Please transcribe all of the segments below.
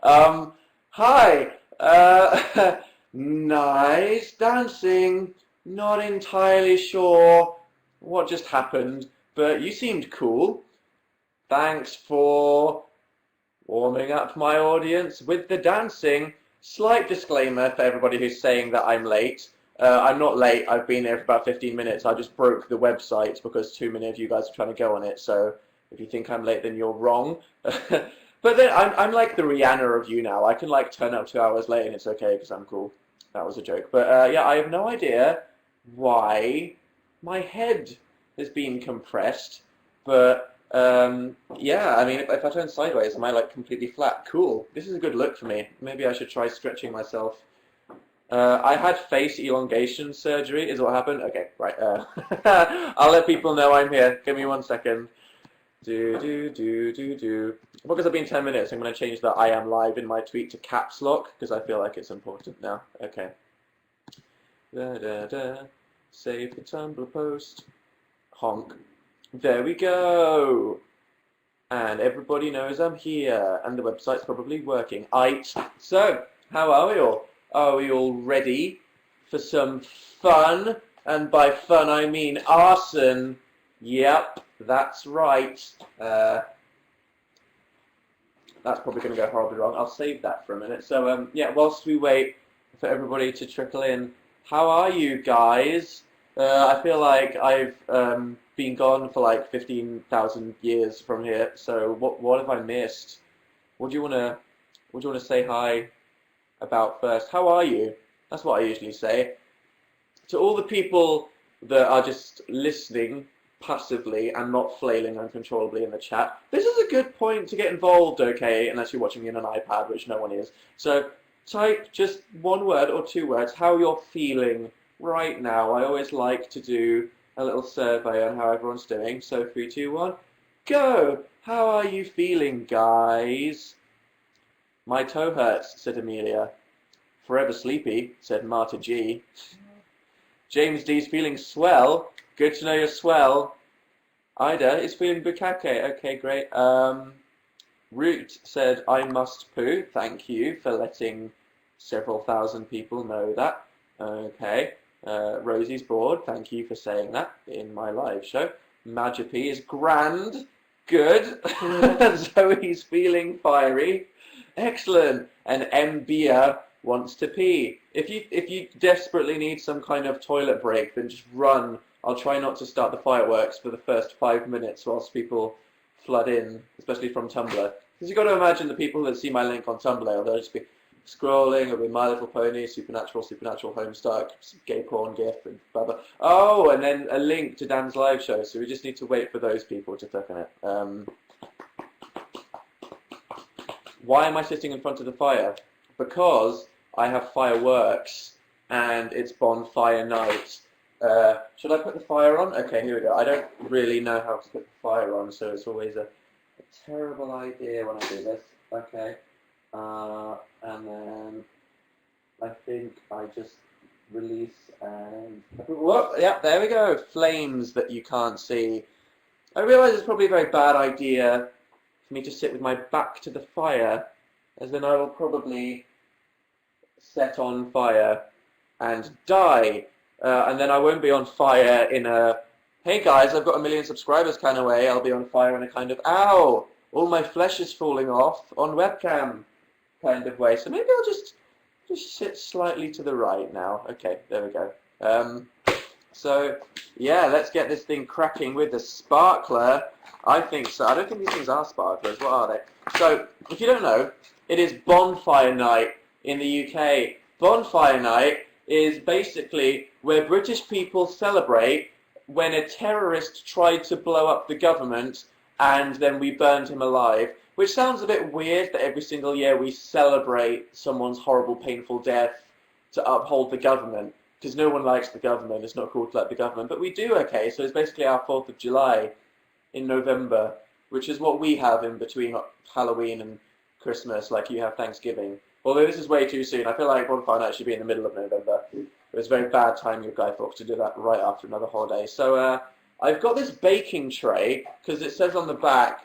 Hi. Nice dancing. Not entirely sure what just happened, but you seemed cool. Thanks for warming up my audience with the dancing. Slight disclaimer for everybody who's saying that I'm late. I'm not late. I've been here for about 15 minutes. I just broke the website because too many of you guys are trying to go on it. So if you think I'm late, then you're wrong. But then I'm like the Rihanna of YouNow. I can like turn up 2 hours late and it's okay because I'm cool. That was a joke. But yeah, I have no idea why my head has been compressed. But yeah, I mean, if I turn sideways, am I like completely flat? Cool. This is a good look for me. Maybe I should try stretching myself. I had face elongation surgery, is what happened. Okay, right. I'll let people know I'm here. Give me 1 second. Because I've been 10 minutes, I'm going to change the I am live in my tweet to caps lock because I feel like it's important now. Okay. Save the Tumblr post. Honk. There we go. And everybody knows I'm here, and the website's probably working. So, how are we all? Are we all ready for some fun? And by fun I mean arson. Yep, that's right. That's probably going to go horribly wrong. I'll save that for a minute. So, yeah, whilst we wait for everybody to trickle in, how are you guys? I feel like I've been gone for like 15,000 years from here. So, what have I missed? What do you wanna say hi about first? How are you? That's what I usually say. To all the people that are just listening passively and not flailing uncontrollably in the chat, this is a good point to get involved, okay, unless you're watching me on an iPad, which no one is. So type just one word or two words, how you're feeling right now. I always like to do a little survey on how everyone's doing. So 3, 2, 1, go! How are you feeling, guys? My toe hurts, said Amelia. Forever sleepy, said Marta G. James D's feeling swell. Good to know you're swell. Ida is feeling bukake. Okay, great. Root said, I must poo. Thank you for letting several thousand people know that. Okay. Rosie's bored. Thank you for saying that in my live show. Majapy is grand. Good. Zoe's feeling fiery. Excellent. And Mbia wants to pee. If you desperately need some kind of toilet break, then just run. I'll try not to start the fireworks for the first 5 minutes whilst people flood in, especially from Tumblr. Because you've got to imagine the people that see my link on Tumblr, they'll just be scrolling, it'll be My Little Pony, Supernatural, Homestuck, gay porn gif, and blah blah. Oh, and then a link to Dan's live show, so we just need to wait for those people to click on it. Why am I sitting in front of the fire? Because I have fireworks, and it's bonfire night. Should I put the fire on? Okay, here we go. I don't really know how to put the fire on, so it's always a terrible idea when I do this. Okay. And then I think I just release and... Whoop, yeah, there we go. Flames that you can't see. I realise it's probably a very bad idea for me to sit with my back to the fire, as then I will probably set on fire and die. And then I won't be on fire in a, hey guys, I've got 1 million subscribers kind of way. I'll be on fire in a kind of, ow, all my flesh is falling off on webcam kind of way. So maybe I'll just sit slightly to the right now. Okay, there we go. So yeah, let's get this thing cracking with the sparkler. I think so. I don't think these things are sparklers. What are they? So if you don't know, it is Bonfire Night in the UK. Bonfire Night is basically where British people celebrate when a terrorist tried to blow up the government and then we burned him alive. Which sounds a bit weird that every single year we celebrate someone's horrible, painful death to uphold the government. Because no one likes the government. It's not cool to like the government. But we do, okay. So it's basically our 4th of July in November, which is what we have in between Halloween and Christmas, like you have Thanksgiving. Although this is way too soon. I feel like Bonfire Night should be in the middle of November. It was very bad timing of Guy Fawkes to do that right after another holiday. So I've got this baking tray, because it says on the back,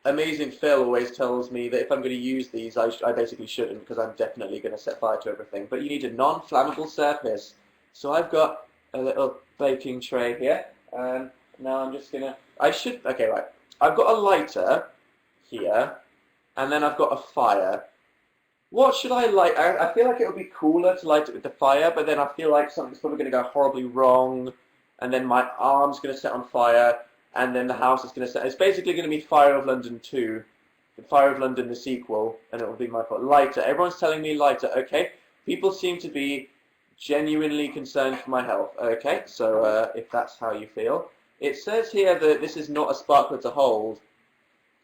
Amazing Phil always tells me that if I'm going to use these, I basically shouldn't because I'm definitely going to set fire to everything. But you need a non-flammable surface. So I've got a little baking tray here, and now I'm just going to... Okay, right. I've got a lighter here, and then I've got a fire. What should I light? I feel like it would be cooler to light it with the fire, but then I feel like something's probably going to go horribly wrong, and then my arm's going to set on fire, and then the house is going to set... It's basically going to be Fire of London 2, Fire of London the sequel, and it will be my fault. Lighter. Everyone's telling me lighter. Okay. People seem to be genuinely concerned for my health. Okay, so if that's how you feel. It says here that this is not a sparkler to hold.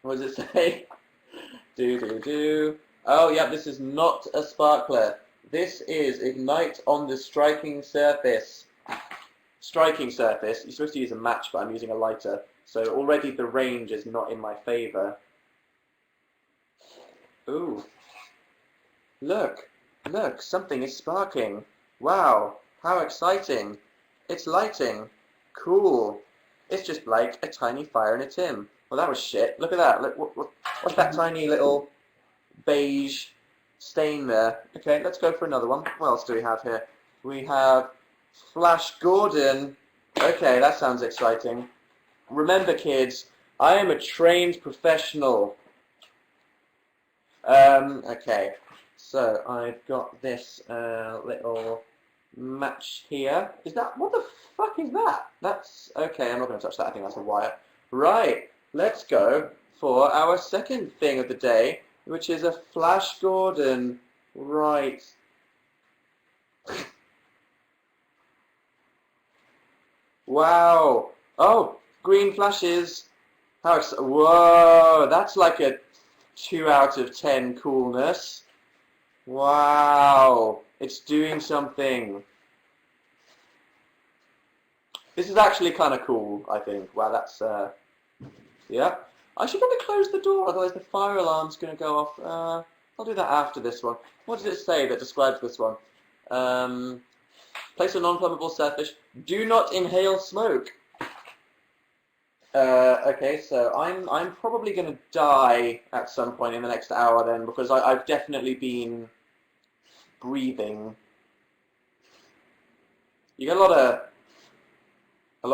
What does it say? Do. Oh, yeah, this is not a sparkler. This is ignite on the striking surface. Striking surface. You're supposed to use a match, but I'm using a lighter. So already the range is not in my favour. Ooh. Look, something is sparking. Wow, how exciting. It's lighting. Cool. It's just like a tiny fire in a tin. Well, that was shit. Look at that. Look, what's that tiny little beige stain there? Okay, let's go for another one. What else do we have here? We have Flash Gordon. Okay, that sounds exciting. Remember, kids, I am a trained professional. Okay, so I've got this little match here. Is that... What the fuck is that? That's... Okay, I'm not going to touch that. I think that's a wire. Right, let's go for our second thing of the day, which is a Flash Gordon. Right. Wow. Oh, green flashes. How Whoa, that's like a 2 out of 10 coolness. Wow. It's doing something. This is actually kind of cool, I think. Wow, that's... Yeah. I should probably close the door, otherwise the fire alarm's going to go off. I'll do that after this one. What does it say that describes this one? Place a non-flammable surface. Do not inhale smoke. Okay, so I'm probably going to die at some point in the next hour then, because I've definitely been breathing. You get a lot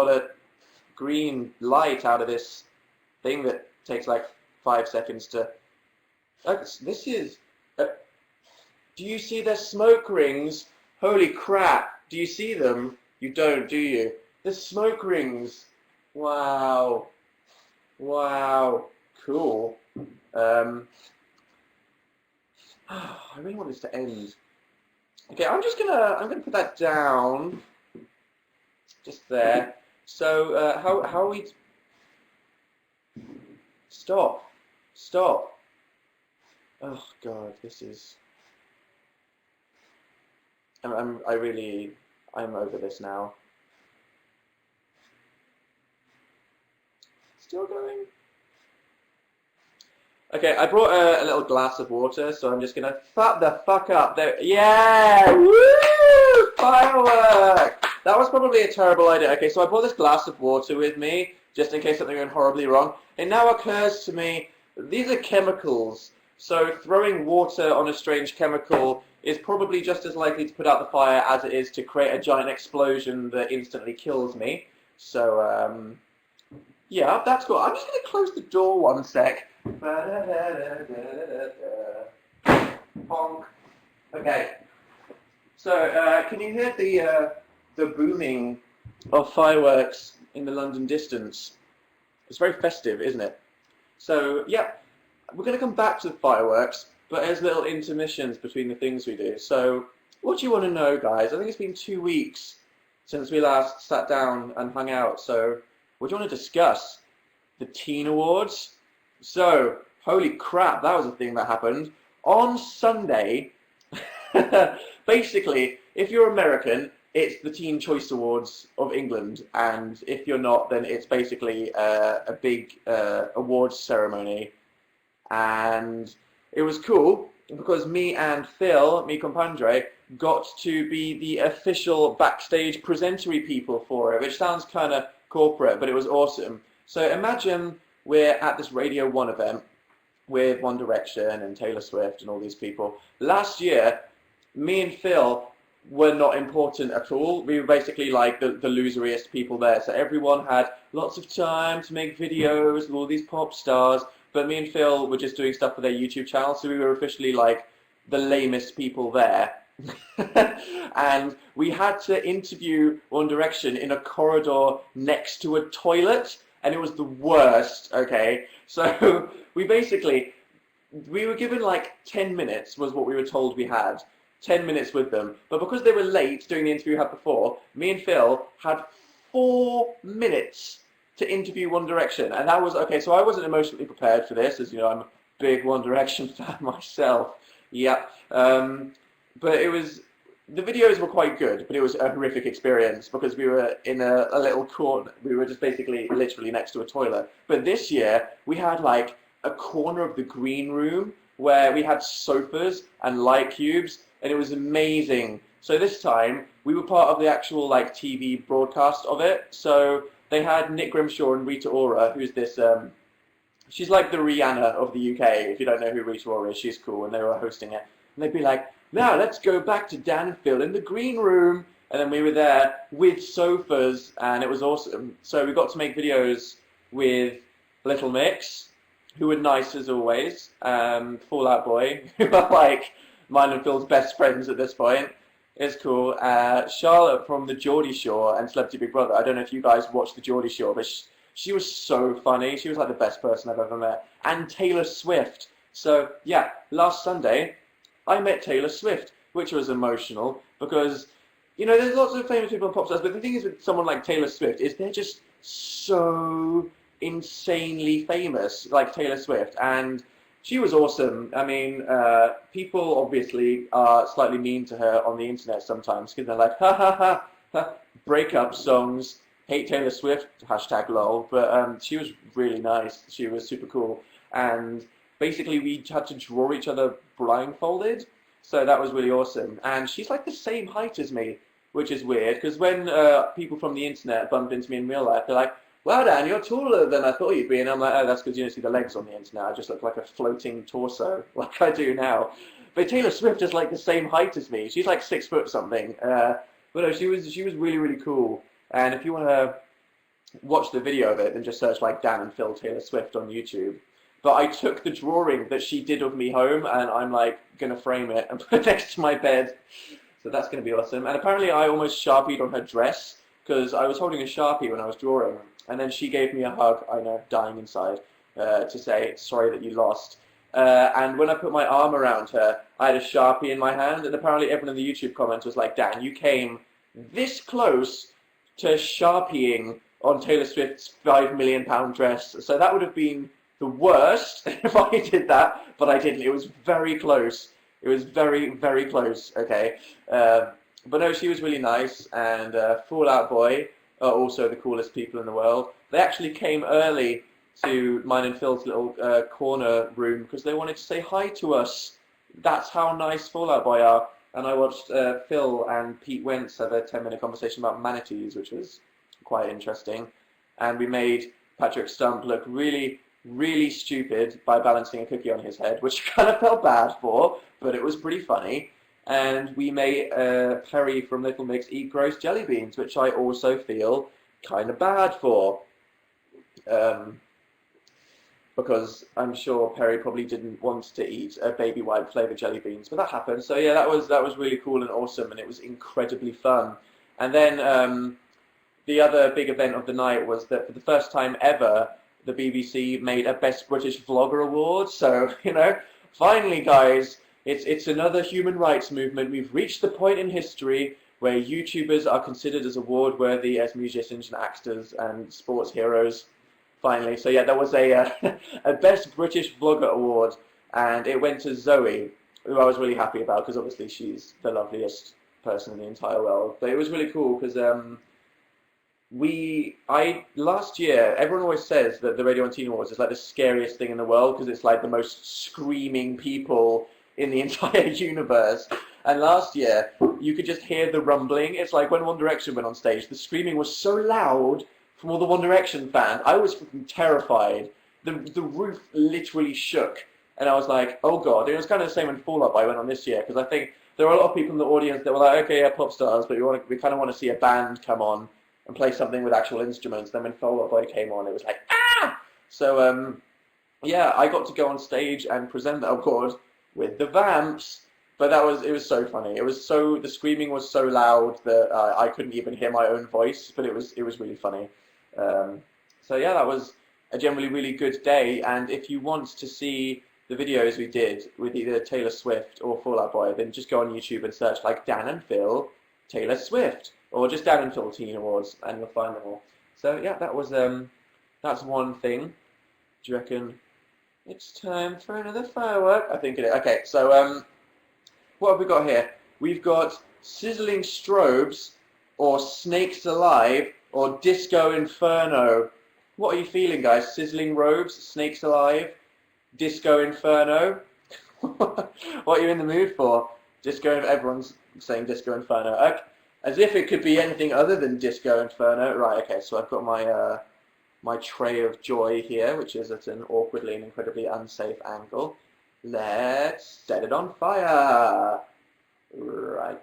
of green light out of this thing that takes like 5 seconds to... this is... do you see the smoke rings? Holy crap! Do you see them? You don't, do you? The smoke rings! Wow. Wow. Cool. I really want this to end. Okay, I'm gonna put that down. Just there. So, how are we... Stop. Oh God, this is... I'm over this now. Still going? Okay, I brought a little glass of water, so I'm just gonna fuck the fuck up. There, yeah! Woo! Firework! That was probably a terrible idea. Okay, so I brought this glass of water with me, just in case something went horribly wrong. It now occurs to me, these are chemicals, so throwing water on a strange chemical is probably just as likely to put out the fire as it is to create a giant explosion that instantly kills me. So, yeah, that's cool. I'm just going to close the door one sec. Honk. Okay. So, can you hear the booming of fireworks in the London distance? It's very festive, isn't it? So, yeah, we're going to come back to the fireworks, but as little intermissions between the things we do. So, what do you want to know, guys? I think it's been 2 weeks since we last sat down and hung out. So, what do you want to discuss? The Teen Awards? So, holy crap, that was a thing that happened. On Sunday, basically, if you're American, it's the Teen Choice Awards of England, and if you're not, then it's basically a big awards ceremony. And it was cool because me and Phil, mi compadre, got to be the official backstage presentery people for it, which sounds kind of corporate, but it was awesome. So imagine we're at this Radio 1 event with One Direction and Taylor Swift and all these people. Last year, me and Phil were not important at all. We were basically like the loseriest people there. So everyone had lots of time to make videos with all these pop stars, but me and Phil were just doing stuff for their YouTube channel, so we were officially like the lamest people there. And we had to interview One Direction in a corridor next to a toilet, and it was the worst, okay? So we were given like 10 minutes was what we were told we had. 10 minutes with them. But because they were late doing the interview we had before, me and Phil had 4 minutes to interview One Direction. And that was, okay, so I wasn't emotionally prepared for this, as you know, I'm a big One Direction fan myself. Yeah. But it was, the videos were quite good, but it was a horrific experience because we were in a little corner. We were just basically literally next to a toilet. But this year, we had like a corner of the green room where we had sofas and light cubes, and it was amazing. So this time, we were part of the actual like TV broadcast of it. So they had Nick Grimshaw and Rita Ora, who's this, she's like the Rihanna of the UK. If you don't know who Rita Ora is, she's cool, and they were hosting it. And they'd be like, now let's go back to Dan and Phil in the green room. And then we were there with sofas, and it was awesome. So we got to make videos with Little Mix, who were nice as always, Fall Out Boy, who are like mine and Phil's best friends at this point. It's cool. Charlotte from the Geordie Shore and Celebrity Big Brother. I don't know if you guys watched the Geordie Shore, but she was so funny. She was like the best person I've ever met. And Taylor Swift. So yeah, last Sunday, I met Taylor Swift, which was emotional because, you know, there's lots of famous people and pop stars, but the thing is with someone like Taylor Swift is they're just so insanely famous, like Taylor Swift, and she was awesome. I mean, people obviously are slightly mean to her on the internet sometimes because they're like, ha ha ha, ha, breakup songs, hate Taylor Swift, hashtag lol, but she was really nice. She was super cool, and basically we had to draw each other blindfolded, so that was really awesome. And she's like the same height as me, which is weird, because when people from the internet bumped into me in real life, they're like, wow, Dan, you're taller than I thought you'd be. And I'm like, oh, that's because you don't see the legs on the internet. I just look like a floating torso, like I do now. But Taylor Swift is like the same height as me. She's like 6 foot something. But no, she was really, really cool. And if you want to watch the video of it, then just search like Dan and Phil Taylor Swift on YouTube. But I took the drawing that she did of me home, and I'm like going to frame it and put it next to my bed. So that's going to be awesome. And apparently I almost Sharpied on her dress, because I was holding a Sharpie when I was drawing. And then she gave me a hug, I know, dying inside, to say, sorry that you lost. And when I put my arm around her, I had a Sharpie in my hand, and apparently everyone in the YouTube comments was like, Dan, you came this close to Sharpieing on Taylor Swift's £5 million dress. So that would have been the worst if I did that, but I didn't. It was very close. It was very, very close, okay? But no, she was really nice, and Fall Out Boy are also the coolest people in the world. They actually came early to mine and Phil's little corner room because they wanted to say hi to us. That's how nice Fall Out Boy are. And I watched Phil and Pete Wentz have a 10-minute conversation about manatees, which was quite interesting. And we made Patrick Stump look really, really stupid by balancing a cookie on his head, which I kind of felt bad for, but it was pretty funny. And we made Perry from Little Mix eat gross jelly beans, which I also feel kind of bad for. Because I'm sure Perry probably didn't want to eat baby white flavoured jelly beans, but that happened. So yeah, that was really cool and awesome, and it was incredibly fun. And then the other big event of the night was that for the first time ever, the BBC made a Best British Vlogger Award. So, you know, finally, guys, it's another human rights movement. We've reached the point in history where YouTubers are considered as award-worthy as musicians and actors and sports heroes. Finally. So yeah, there was a Best British Vlogger Award, and it went to Zoe, who I was really happy about, because obviously she's the loveliest person in the entire world. But it was really cool, because last year, everyone always says that the Radio 1 Teen Awards is like the scariest thing in the world, because it's like the most screaming people in the entire universe. And last year, you could just hear the rumbling. It's like when One Direction went on stage, the screaming was so loud from all the One Direction fans. I was freaking terrified. the roof literally shook, and I was like, oh god. It was kind of the same when Fall Out Boy went on this year, because I think there were a lot of people in the audience that were like, okay, yeah, pop stars, but we kind of want to see a band come on and play something with actual instruments. Then when Fall Out Boy came on, it was like, ah! So yeah, I got to go on stage and present that award with the Vamps. But it was so funny. The screaming was so loud that I couldn't even hear my own voice, but it was really funny. Um, so yeah, that was a generally really good day. And if you want to see the videos we did with either Taylor Swift or Fall Out Boy, then just go on YouTube and search like Dan and Phil Taylor Swift, or just Dan and Phil Teen Awards, and you'll find them all. So yeah, that's one thing. Do you reckon it's time for another firework? I think it is. Okay, so what have we got here? We've got sizzling strobes, or snakes alive, or disco inferno. What are you feeling, guys? Sizzling robes, snakes alive, disco inferno. What are you in the mood for? Disco. Everyone's saying disco inferno. Okay. As if it could be anything other than disco inferno. Right. Okay. So I've got my my tray of joy here, which is at an awkwardly and incredibly unsafe angle. Let's set it on fire. Right.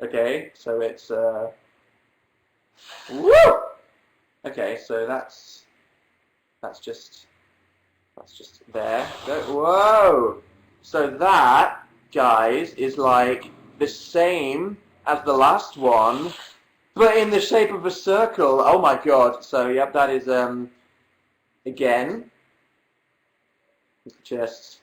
Okay, so it's woo! Okay, so that's just there. Whoa! So that, guys, is like the same as the last one, but in the shape of a circle. Oh my god. So yep, that is again, just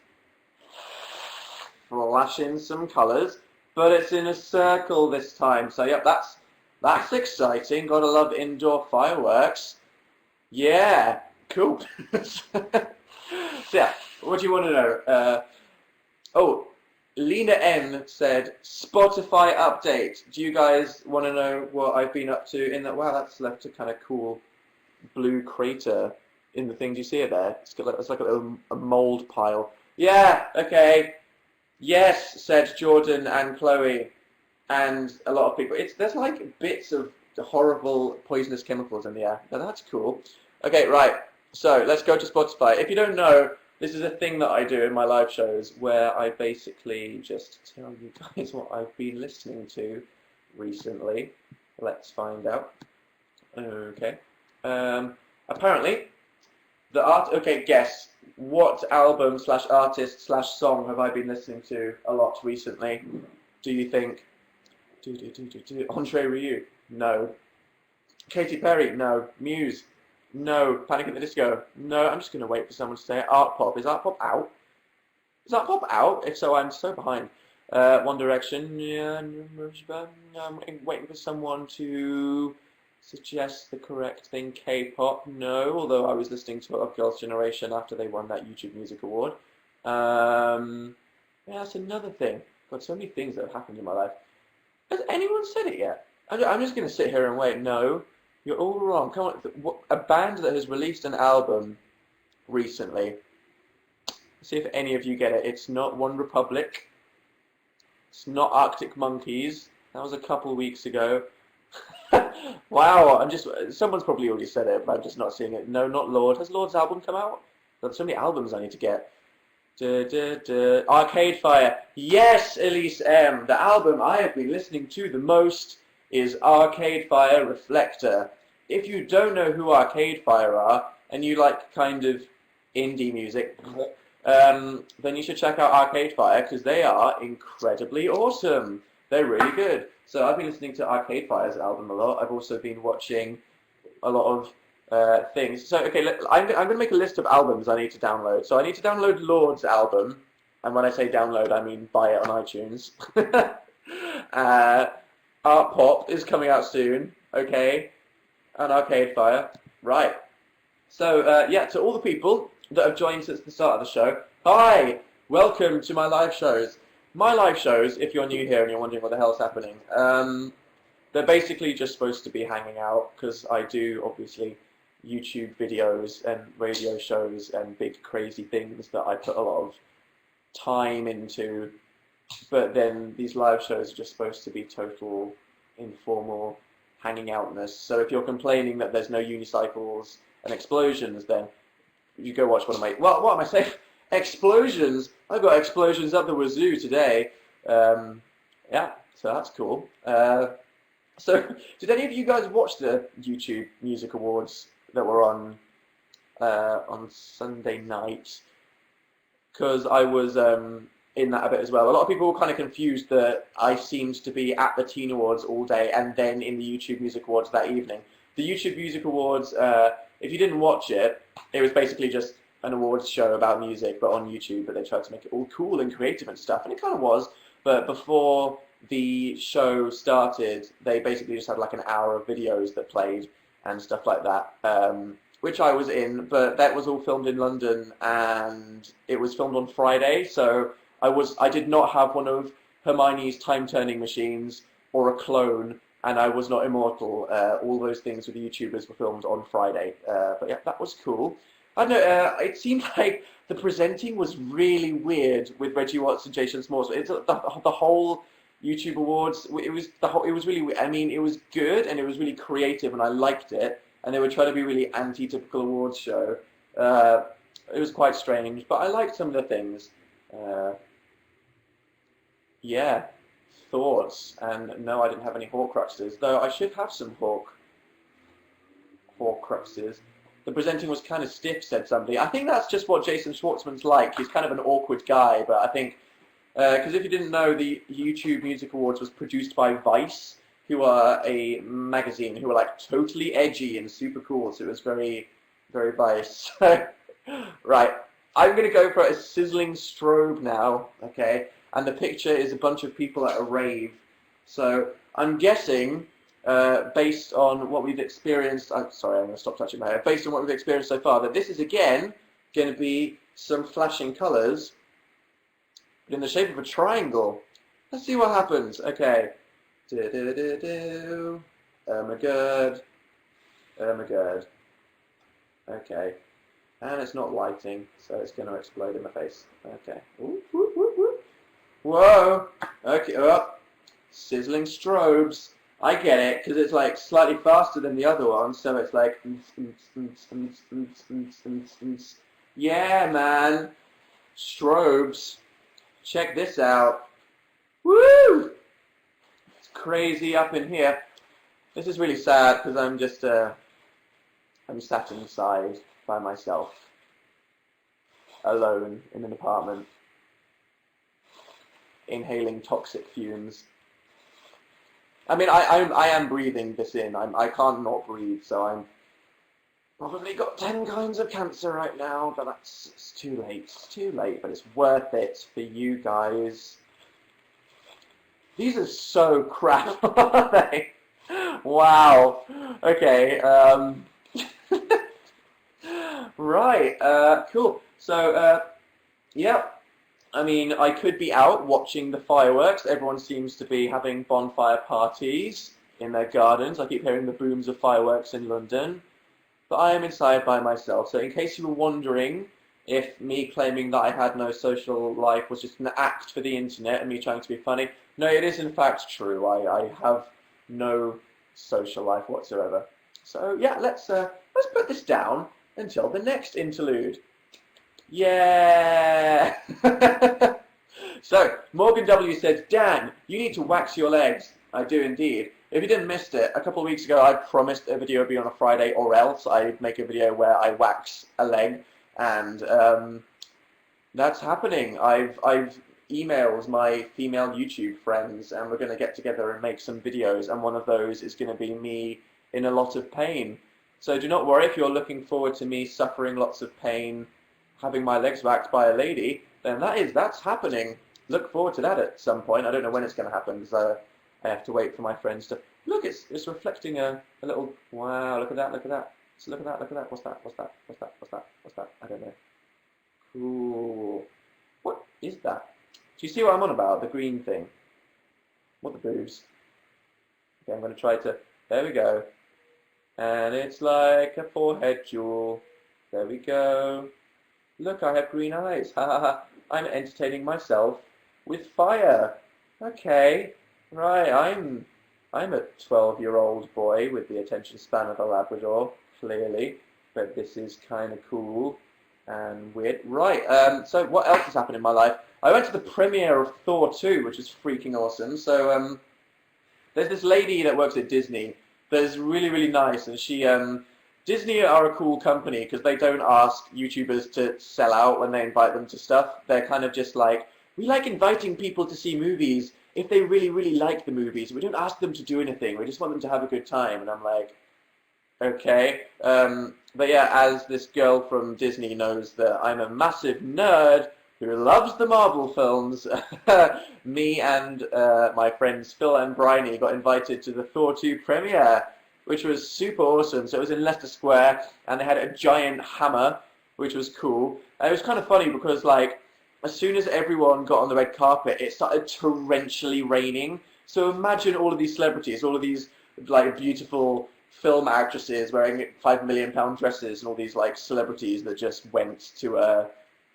flashing some colours, but it's in a circle this time. So yep, that's exciting. Gotta love indoor fireworks. Yeah, cool. So yeah, what do you want to know? Oh, Lena N said Spotify update. Do you guys want to know what I've been up to in that? Wow, that's left a kind of cool blue crater in the thing. Do you see it there? It's like a little mold pile. Yeah, okay. Yes, said Jordan and Chloe, and a lot of people. There's like bits of horrible poisonous chemicals in the air. Now that's cool. Okay, right. So let's go to Spotify. If you don't know, this is a thing that I do in my live shows where I basically just tell you guys what I've been listening to recently. Let's find out. Okay. Apparently, okay, guess. What album / artist / song have I been listening to a lot recently? Do you think? Andre Rieu? No. Katy Perry? No. Muse? No. Panic at the Disco? No. I'm just going to wait for someone to say it. Art Pop. Is Art Pop out? Is Art Pop out? If so, I'm so behind. One Direction? Yeah. I'm waiting for someone to suggest the correct thing. K-pop? No. Although I was listening to Love Girls' Generation after they won that YouTube Music Award. Yeah, that's another thing. Got so many things that have happened in my life. Has anyone said it yet? I'm just going to sit here and wait. No, you're all wrong. Come on, a band that has released an album recently. See if any of you get it. It's not One Republic. It's not Arctic Monkeys. That was a couple weeks ago. Wow, someone's probably already said it, but I'm just not seeing it. No, not Lord. Has Lord's album come out? There's so many albums I need to get. Arcade Fire. Yes, Elise M. The album I have been listening to the most is Arcade Fire Reflector. If you don't know who Arcade Fire are, and you like kind of indie music, then you should check out Arcade Fire, because they are incredibly awesome. They're really good. So I've been listening to Arcade Fire's album a lot. I've also been watching a lot of things. So, okay, I'm going to make a list of albums I need to download. So I need to download Lord's album. And when I say download, I mean buy it on iTunes. Art Pop is coming out soon. Okay. And Arcade Fire. Right. So, yeah, to all the people that have joined since the start of the show, hi! Welcome to my live shows. My live shows, if you're new here and you're wondering what the hell's happening, they're basically just supposed to be hanging out, because I do, obviously, YouTube videos and radio shows and big crazy things that I put a lot of time into, but then these live shows are just supposed to be total informal hanging outness. So if you're complaining that there's no unicycles and explosions, then you go watch one of my... Well, what am I saying? Explosions! I've got explosions up the wazoo today. Yeah, so that's cool. So, did any of you guys watch the YouTube Music Awards that were on Sunday night? Because I was in that a bit as well. A lot of people were kind of confused that I seemed to be at the Teen Awards all day and then in the YouTube Music Awards that evening. The YouTube Music Awards, if you didn't watch it, it was basically just an awards show about music, but on YouTube, but they tried to make it all cool and creative and stuff, and it kind of was. But before the show started, they basically just had like an hour of videos that played and stuff like that, which I was in, but that was all filmed in London, and it was filmed on Friday, so I did not have one of Hermione's time-turning machines or a clone, and I was not immortal. All those things with the YouTubers were filmed on Friday, but yeah, that was cool. I don't know, it seemed like the presenting was really weird with Reggie Watts and Jason Smalls. It's the whole YouTube Awards. It was really. I mean, it was good and it was really creative, and I liked it. And they were trying to be really anti-typical awards show. It was quite strange, but I liked some of the things. Yeah, thoughts. And no, I didn't have any Horcruxes, though I should have some Horcruxes. The presenting was kind of stiff, said somebody. I think that's just what Jason Schwartzman's like. He's kind of an awkward guy, but I think, because if you didn't know, the YouTube Music Awards was produced by Vice, who are a magazine who are like totally edgy and super cool, so it was very, very Vice. Right, I'm going to go for a sizzling strobe now, okay? And the picture is a bunch of people at a rave. So I'm guessing, based on what we've experienced, I'm sorry, I'm going to stop touching my hair, based on what we've experienced so far, that this is again going to be some flashing colours, but in the shape of a triangle. Let's see what happens. Okay. Oh my god. Oh my god. Okay. And it's not lighting, so it's going to explode in my face. Okay. Ooh, woo, woo, woo. Whoa! Okay, oh. Sizzling strobes. I get it, because it's like slightly faster than the other one, so it's like... Yeah, man. Strobes. Check this out. Woo! It's crazy up in here. This is really sad, because I'm just, I'm sat inside by myself, alone in an apartment, inhaling toxic fumes. I mean, I am breathing this in. I can't not breathe, so I'm probably got 10 kinds of cancer right now, but it's too late. It's too late, but it's worth it for you guys. These are so crap, aren't they? Wow. Okay. Right. Cool. So, yeah. I mean, I could be out watching the fireworks. Everyone seems to be having bonfire parties in their gardens. I keep hearing the booms of fireworks in London. But I am inside by myself. So in case you were wondering if me claiming that I had no social life was just an act for the internet and me trying to be funny, no, it is in fact true. I have no social life whatsoever. So yeah, let's put this down until the next interlude. Yeah! So, Morgan W. said, Dan, you need to wax your legs. I do indeed. If you didn't miss it, a couple of weeks ago I promised a video would be on a Friday, or else I'd make a video where I wax a leg, and that's happening. I've emailed my female YouTube friends, and we're going to get together and make some videos, and one of those is going to be me in a lot of pain. So do not worry if you're looking forward to me suffering lots of pain, having my legs waxed by a lady, then that's happening. Look forward to that at some point. I don't know when it's going to happen, so I have to wait for my friends to... Look, it's reflecting a little... Wow, look at that, look at that. So look at that, look at that. What's that, what's that, what's that, what's that, what's that? I don't know. Cool. What is that? Do you see what I'm on about? The green thing. What the boobs? Okay, I'm going to try to... There we go. And it's like a forehead jewel. There we go. Look, I have green eyes. Ha ha ha. I'm entertaining myself with fire. Okay. Right, I'm I'm a 12-year-old boy with the attention span of a Labrador, clearly, but this is kind of cool and weird. Right, so what else has happened in my life? I went to the premiere of Thor 2, which was freaking awesome. So, there's this lady that works at Disney that's really, really nice, and Disney are a cool company because they don't ask YouTubers to sell out when they invite them to stuff. They're kind of just like, we like inviting people to see movies if they really, really like the movies. We don't ask them to do anything. We just want them to have a good time. And I'm like, okay. But yeah, as this girl from Disney knows that I'm a massive nerd who loves the Marvel films, me and my friends Phil and Bryony got invited to the Thor 2 premiere, which was super awesome. So it was in Leicester Square, and they had a giant hammer, which was cool. And it was kind of funny because, like, as soon as everyone got on the red carpet, it started torrentially raining. So imagine all of these celebrities, all of these, like, beautiful film actresses wearing £5 million dresses, and all these, like, celebrities that just went to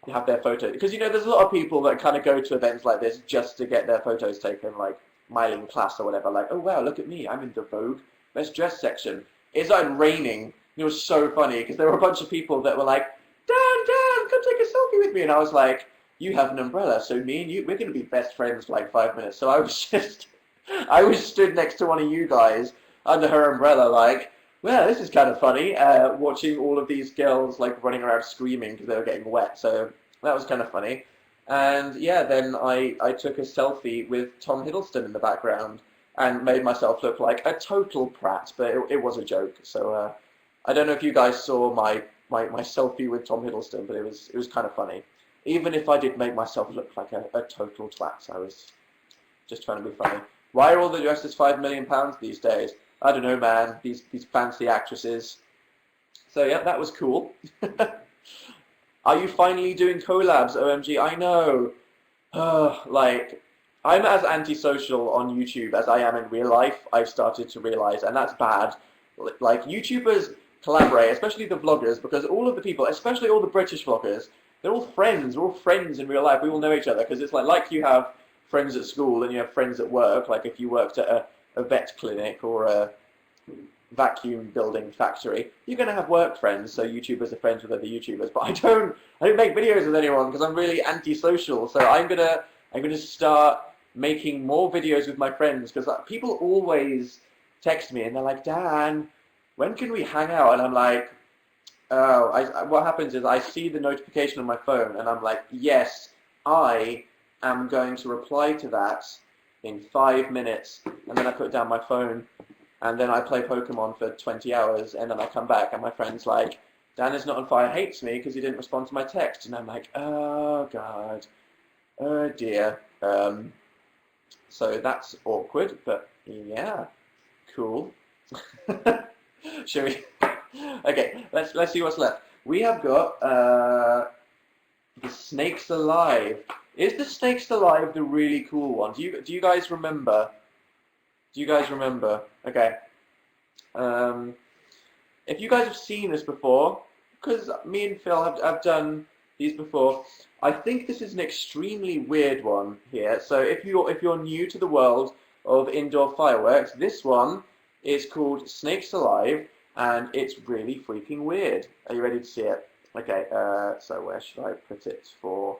have their photo. Because, you know, there's a lot of people that kind of go to events like this just to get their photos taken, like Myling Class or whatever. Like, oh, wow, look at me. I'm in the Vogue Best Dress section. It started raining. It was so funny because there were a bunch of people that were like, Dan, come take a selfie with me. And I was like, you have an umbrella, so me and you, we're going to be best friends for like 5 minutes. So I was stood next to one of you guys under her umbrella like, well, this is kind of funny, watching all of these girls like running around screaming because they were getting wet. So that was kind of funny. And yeah, then I took a selfie with Tom Hiddleston in the background and made myself look like a total prat, but it was a joke. So I don't know if you guys saw my selfie with Tom Hiddleston, but it was kind of funny. Even if I did make myself look like a total twat, I was just trying to be funny. Why are all the dresses £5 million these days? I don't know, man. These fancy actresses. So yeah, that was cool. Are you finally doing collabs? OMG, I know. Like, I'm as antisocial on YouTube as I am in real life, I've started to realize, and that's bad. Like, YouTubers collaborate, especially the vloggers, because all of the people, especially all the British vloggers, they're all friends. We're all friends in real life. We all know each other, because it's like you have friends at school and you have friends at work. Like, if you worked at a vet clinic or a vacuum building factory, you're going to have work friends, so YouTubers are friends with other YouTubers. But I don't make videos with anyone because I'm really antisocial. So I'm gonna start making more videos with my friends, because people always text me and they're like, Dan, when can we hang out? And I'm like, oh, what happens is I see the notification on my phone and I'm like, yes, I am going to reply to that in 5 minutes, and then I put down my phone, and then I play Pokemon for 20 hours, and then I come back, and my friend's like, Dan is not on fire, hates me because he didn't respond to my text. And I'm like, oh, God. Oh, dear. So that's awkward, but yeah, cool. Shall we? Okay, let's see what's left. We have got the Snakes Alive. Is the Snakes Alive the really cool one? Do you guys remember? Do you guys remember? Okay. If you guys have seen this before, because me and Phil have done these before, I think this is an extremely weird one here. So if you're new to the world of indoor fireworks, this one is called Snakes Alive, and it's really freaking weird. Are you ready to see it? Okay. So where should I put it for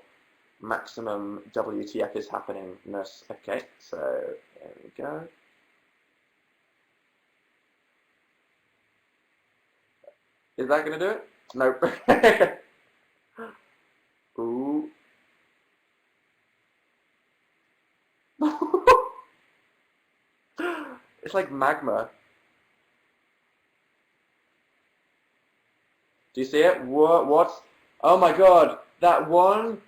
maximum WTF is happeningness? Okay. So there we go. Is that going to do it? Nope. Ooh. It's like magma. Do you see it? What? Oh my god. That one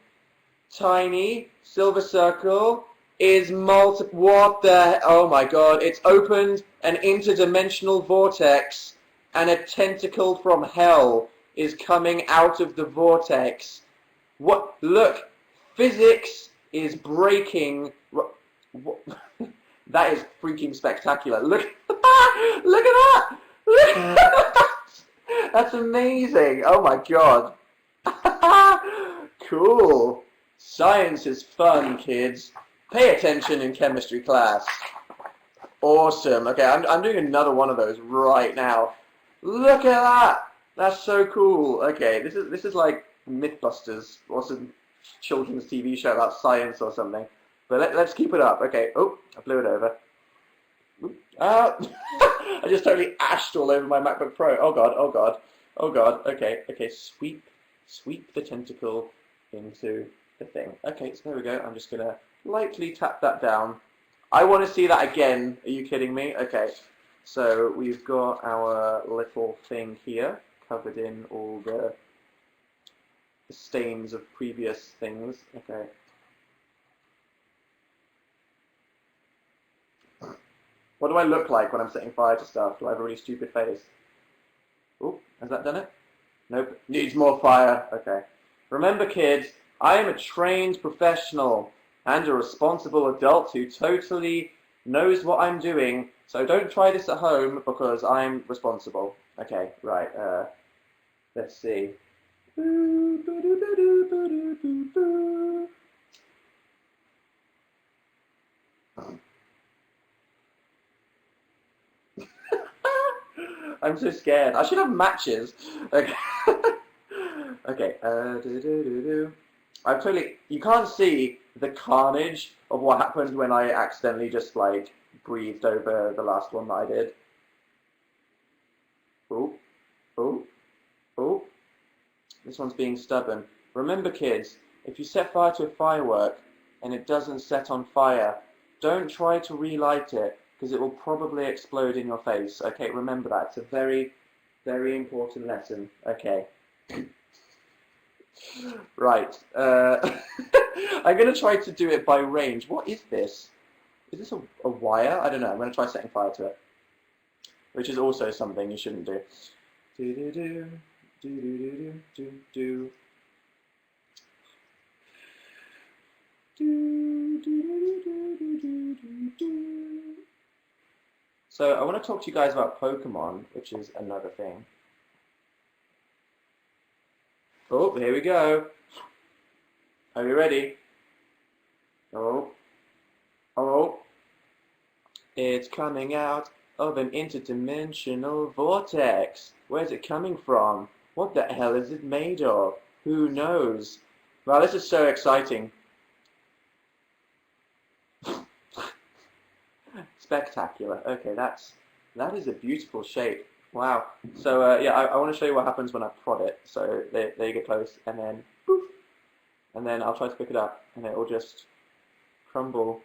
tiny silver circle is what the... Oh my god. It's opened an interdimensional vortex, and a tentacle from hell is coming out of the vortex. What? Look, physics is breaking. What? That is freaking spectacular. Look, look at that. Look at that. That's amazing. Oh my god. Cool. Science is fun, kids. Pay attention in chemistry class. Awesome. Okay, I'm doing another one of those right now. Look at that. That's so cool. Okay, this is like Mythbusters or some children's TV show about science or something. But let's keep it up. Okay. Oh, I blew it over. I just totally ashed all over my MacBook Pro. Oh god. Oh god. Oh god. Okay. Okay. Sweep the tentacle into the thing. Okay. So there we go. I'm just gonna lightly tap that down. I want to see that again. Are you kidding me? Okay. So we've got our little thing here covered in all the stains of previous things. Okay. What do I look like when I'm setting fire to stuff? Do I have a really stupid face? Oh, has that done it? Nope. Needs more fire. Okay. Remember, kids, I am a trained professional and a responsible adult who totally knows what I'm doing. So don't try this at home because I'm responsible. Okay, right. Let's see. I'm so scared. I should have matches. Okay. Okay. I've totally. You can't see the carnage of what happened when I accidentally just like breathed over the last one that I did. Oh, oh, oh. This one's being stubborn. Remember, kids, if you set fire to a firework and it doesn't set on fire, don't try to relight it, because it will probably explode in your face. Okay, remember that. It's a very, very important lesson. Okay. Right. I'm going to try to do it by range. What is this? Is this a wire? I don't know. I'm going to try setting fire to it, which is also something you shouldn't do. Do-do-do, do-do-do-do-do-do. So I want to talk to you guys about Pokemon, which is another thing. Oh, here we go. Are you ready? Oh. Oh. It's coming out of an interdimensional vortex. Where's it coming from? What the hell is it made of? Who knows? Wow, this is so exciting. Spectacular. Okay, that is a beautiful shape. Wow. So yeah, I want to show you what happens when I prod it. So there you get close, and then poof, and then I'll try to pick it up, and it will just crumble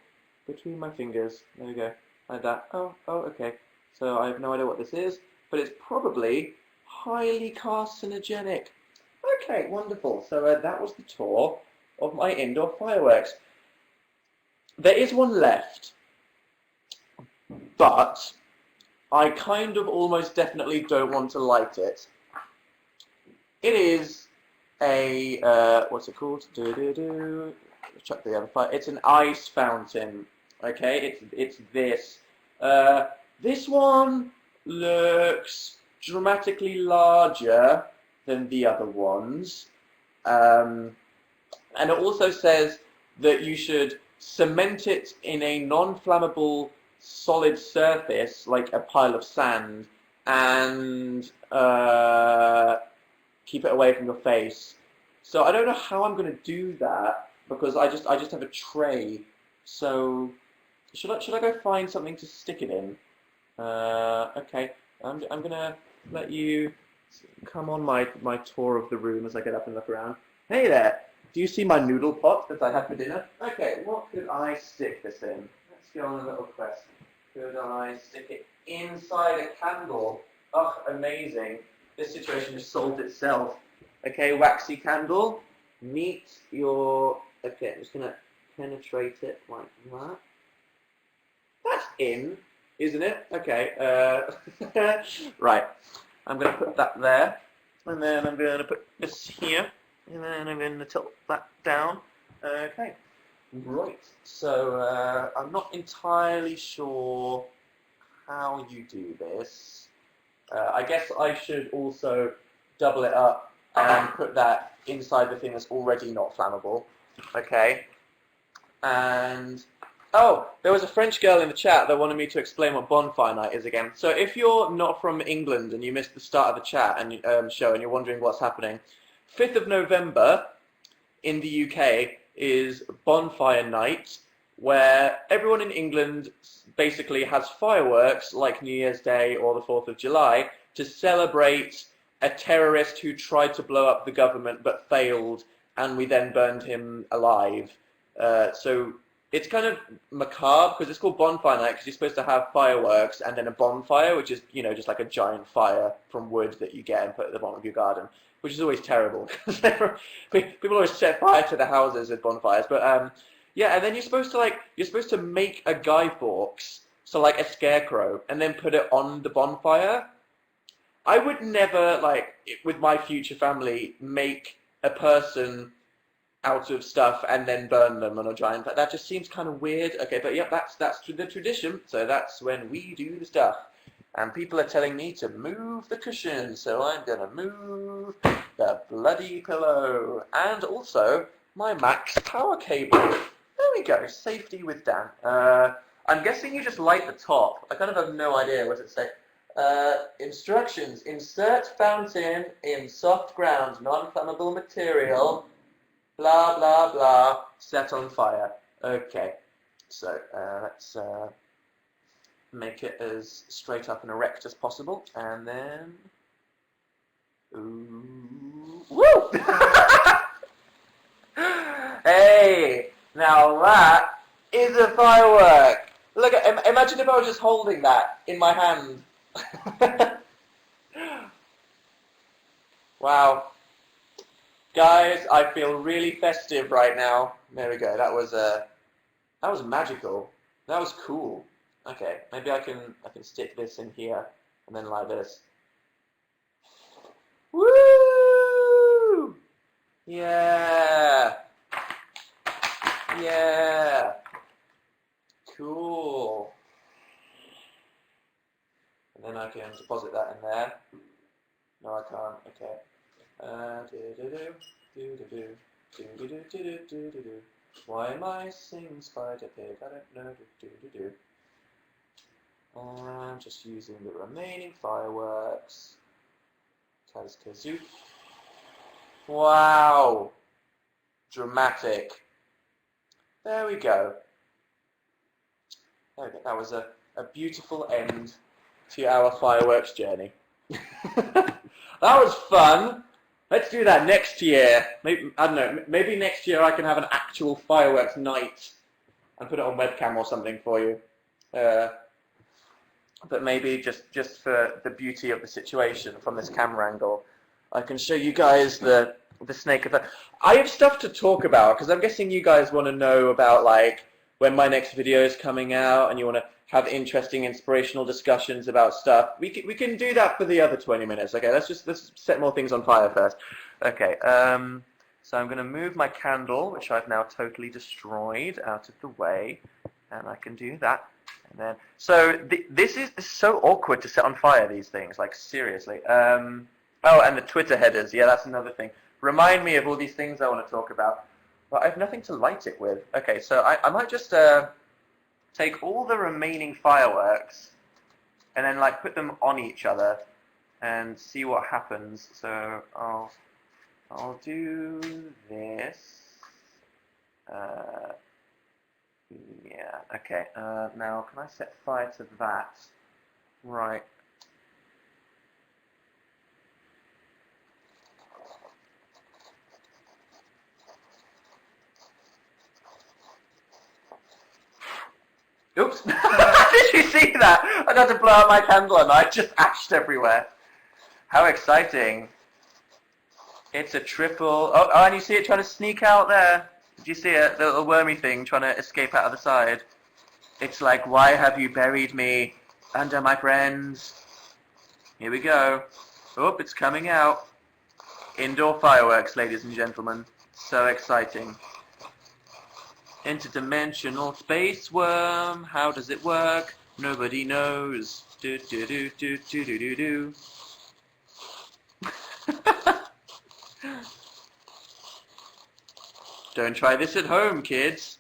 between my fingers. There we go, like that. Oh, okay. So I have no idea what this is, but it's probably highly carcinogenic. Okay, wonderful. So that was the tour of my indoor fireworks. There is one left, but I kind of almost definitely don't want to light it. It is a, what's it called? Chuck the other fire. It's an ice fountain. Okay, it's this. This one looks dramatically larger than the other ones. And it also says that you should cement it in a non-flammable solid surface, like a pile of sand, and keep it away from your face. So I don't know how I'm going to do that, because I just have a tray. So should I go find something to stick it in? Okay, I'm gonna let you come on my tour of the room as I get up and look around. Hey there! Do you see my noodle pot that I had for dinner? Okay, what could I stick this in? Let's go on a little quest. Could I stick it inside a candle? Oh, amazing! This situation has solved itself. Okay, waxy candle. Meet your. Okay, I'm just gonna penetrate it like that. That's in, isn't it? Okay. Right. I'm going to put that there, and then I'm going to put this here, and then I'm going to tilt that down. Okay. Right. So I'm not entirely sure how you do this. I guess I should also double it up and put that inside the thing that's already not flammable. Okay. And Oh, there was a French girl in the chat that wanted me to explain what Bonfire Night is again. So if you're not from England and you missed the start of the chat and show and you're wondering what's happening, 5th of November in the UK is Bonfire Night, where everyone in England basically has fireworks like New Year's Day or the 4th of July to celebrate a terrorist who tried to blow up the government but failed, and we then burned him alive. So it's kind of macabre because it's called Bonfire Night because you're supposed to have fireworks and then a bonfire, which is, you know, just like a giant fire from wood that you get and put at the bottom of your garden, which is always terrible because people always set fire to the houses with bonfires. But yeah, and then you're supposed to make a Guy Fawkes, so like a scarecrow, and then put it on the bonfire. I would never, like, with my future family, make a person out of stuff and then burn them on a giant. That just seems kind of weird. Okay, but yeah, that's the tradition. So that's when we do the stuff. And people are telling me to move the cushion, so I'm gonna move the bloody pillow and also my max power cable. There we go. Safety with Dan. I'm guessing you just light the top. I kind of have no idea what it says. Instructions: insert fountain in soft ground, non-flammable material. Blah, blah, blah, set on fire. Okay, so let's make it as straight up and erect as possible, and then... Ooh. Woo! Hey, now that is a firework! Look at, imagine if I was just holding that in my hand. Wow. Guys, I feel really festive right now. There we go. That was magical. That was cool. Okay, maybe I can stick this in here and then like this. Woo! Yeah. Yeah. Cool. And then I can deposit that in there. No, I can't. Okay. Why am I singing Spider Pig? I don't know. I'm just using the remaining fireworks. Kazoo. Wow! Dramatic. There we go. There we go. That was a beautiful end to our fireworks journey. That was fun. Let's do that next year. Maybe, I don't know, maybe next year I can have an actual fireworks night and put it on webcam or something for you. But maybe just for the beauty of the situation from this camera angle, I can show you guys the snake effect. I have stuff to talk about because I'm guessing you guys want to know about like when my next video is coming out and you want to have interesting, inspirational discussions about stuff. We can do that for the other 20 minutes. Okay, let's set more things on fire first. Okay, so I'm going to move my candle, which I've now totally destroyed, out of the way, and I can do that. And then, so this is so awkward to set on fire, these things, like seriously. Oh, and the Twitter headers, yeah, that's another thing. Remind me of all these things I want to talk about. But I have nothing to light it with. Okay, so I might just take all the remaining fireworks and then like put them on each other and see what happens. So I'll do this. Yeah, okay. Now, can I set fire to that? Right. Oops! Did you see that? I got to blow out my candle and I just ashed everywhere. How exciting. It's a triple... Oh, and you see it trying to sneak out there? Did you see it? The little wormy thing trying to escape out of the side. It's like, why have you buried me under my friends? Here we go. Oh, it's coming out. Indoor fireworks, ladies and gentlemen. So exciting. Interdimensional space worm. How does it work? Nobody knows. Do do do do do do do do. Don't try this at home, kids.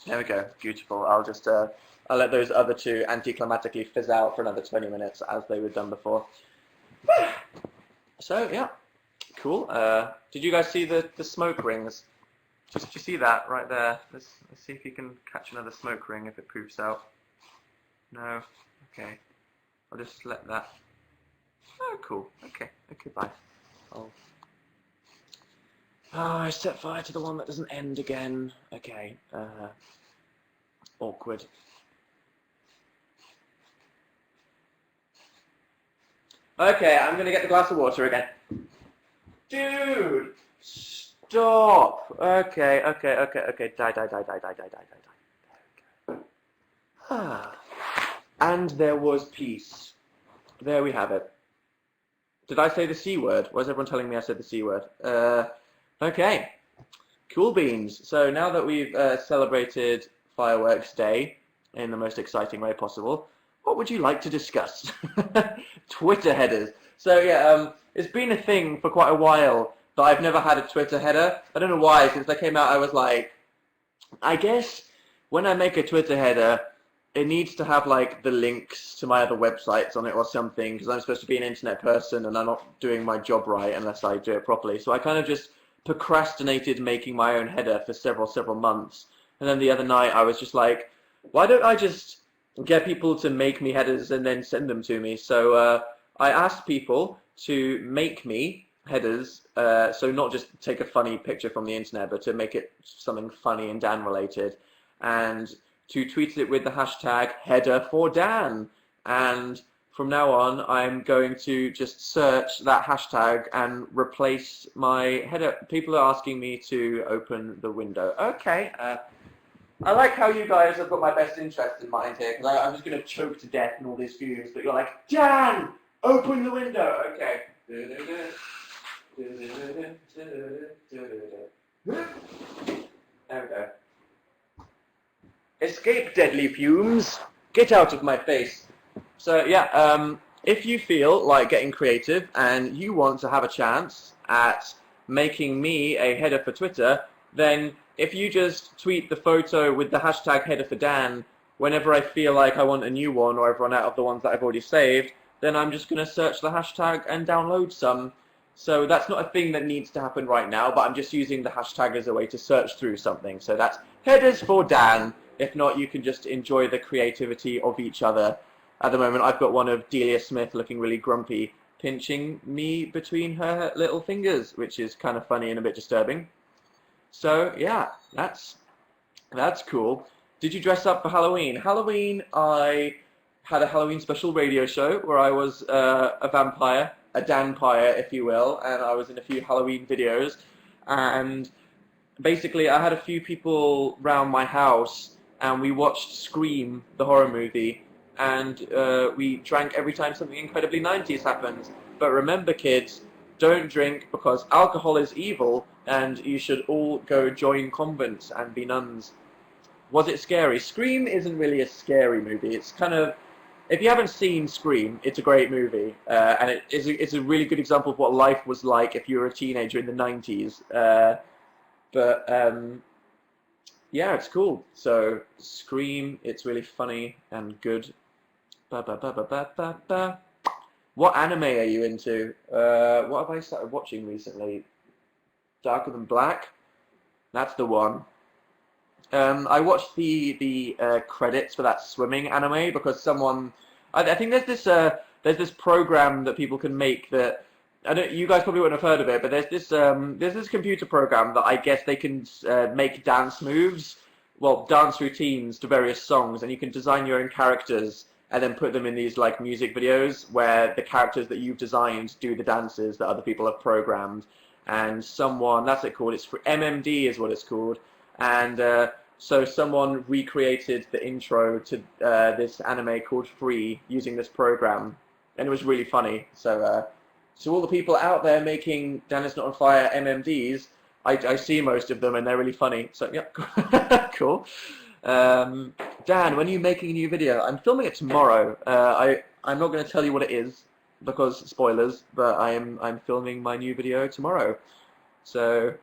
There we go. Beautiful. I'll just I'll let those other two anticlimactically fizz out for another 20 minutes as they were done before. So yeah, cool. Did you guys see the smoke rings? Did you see that right there? Let's see if you can catch another smoke ring if it poofs out. No. Okay. I'll just let that. Oh, cool. Okay. Okay. Bye. Oh, I set fire to the one that doesn't end again. Okay. Awkward. Okay, I'm gonna get the glass of water again. Dude! Stop! Okay. Die. Ah. And there was peace. There we have it. Did I say the C word? Why is everyone telling me I said the C word? Okay. Cool beans. So now that we've celebrated Fireworks Day in the most exciting way possible, what would you like to discuss? Twitter headers. So yeah, it's been a thing for quite a while, but I've never had a Twitter header. I don't know why. Since they came out, I was like, I guess when I make a Twitter header, it needs to have like the links to my other websites on it or something, because I'm supposed to be an internet person and I'm not doing my job right unless I do it properly. So I kind of just procrastinated making my own header for several months. And then the other night I was just like, why don't I just get people to make me headers and then send them to me? So I asked people to make me headers, so not just take a funny picture from the internet, but to make it something funny and Dan related, and to tweet it with the hashtag header4Dan. And from now on, I'm going to just search that hashtag and replace my header. People are asking me to open the window. Okay. I like how you guys have got my best interest in mind here, because I'm just going to choke to death in all these views, but you're like, Dan, open the window. Okay. There we go. Escape, deadly fumes. Get out of my face. So yeah, if you feel like getting creative and you want to have a chance at making me a header for Twitter, then if you just tweet the photo with the hashtag header for Dan whenever I feel like I want a new one or I've run out of the ones that I've already saved, then I'm just going to search the hashtag and download some. So that's not a thing that needs to happen right now, but I'm just using the hashtag as a way to search through something. So that's headers for Dan. If not, you can just enjoy the creativity of each other. At the moment, I've got one of Delia Smith looking really grumpy, pinching me between her little fingers, which is kind of funny and a bit disturbing. So yeah, that's cool. Did you dress up for Halloween? Halloween, I had a Halloween special radio show where I was a vampire, a danpire, if you will, and I was in a few Halloween videos. And basically, I had a few people round my house, and we watched Scream, the horror movie, and we drank every time something incredibly 90s happens. But remember, kids, don't drink because alcohol is evil, and you should all go join convents and be nuns. Was it scary? Scream isn't really a scary movie. It's kind of, if you haven't seen Scream, it's a great movie, and it's a really good example of what life was like if you were a teenager in the 90s. Yeah, it's cool. So Scream, it's really funny and good. Ba ba ba ba ba ba ba. What anime are you into? What have I started watching recently? Darker Than Black? That's the one. I watched the credits for that swimming anime because someone, I think there's this program that people can make that, I don't, you guys probably wouldn't have heard of it, but there's this computer program that I guess they can make dance moves, well, dance routines to various songs, and you can design your own characters and then put them in these like music videos where the characters that you've designed do the dances that other people have programmed. And someone, that's it called, it's for MMD is what it's called, and so someone recreated the intro to this anime called Free using this program, and it was really funny. So so all the people out there making Dan Is Not On Fire MMDs, I see most of them and they're really funny. So yeah, cool. Dan, when are you making a new video? I'm filming it tomorrow. I'm not going to tell you what it is because spoilers, but I'm filming my new video tomorrow. So